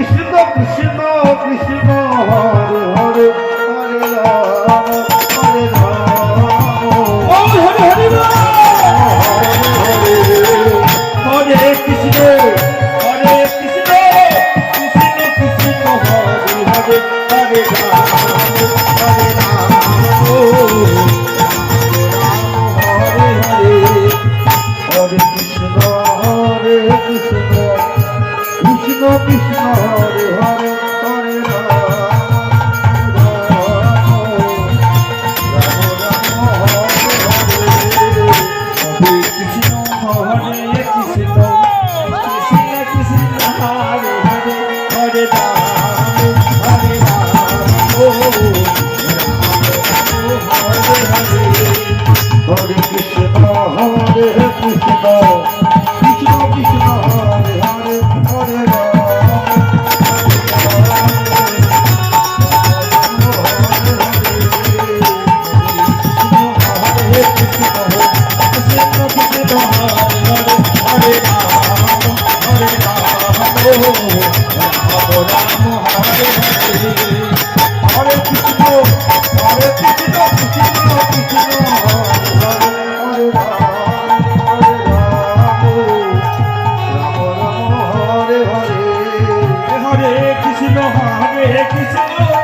Krishna Krishna Krishna Hare Hare Hare Ram Hare Ram Hare Hare Hare Krishna Hare Krishna Krishna Krishna Hare Hare Hare Ram Hare Ram Hare Hare Hare Krishna Hare Krishna Krishna Krishna Hare Hare Hare Ram Hare Krishna, Hare Krishna, Krishna Krishna, Hare Hare, Hare Hare Krishna, Hare Krishna.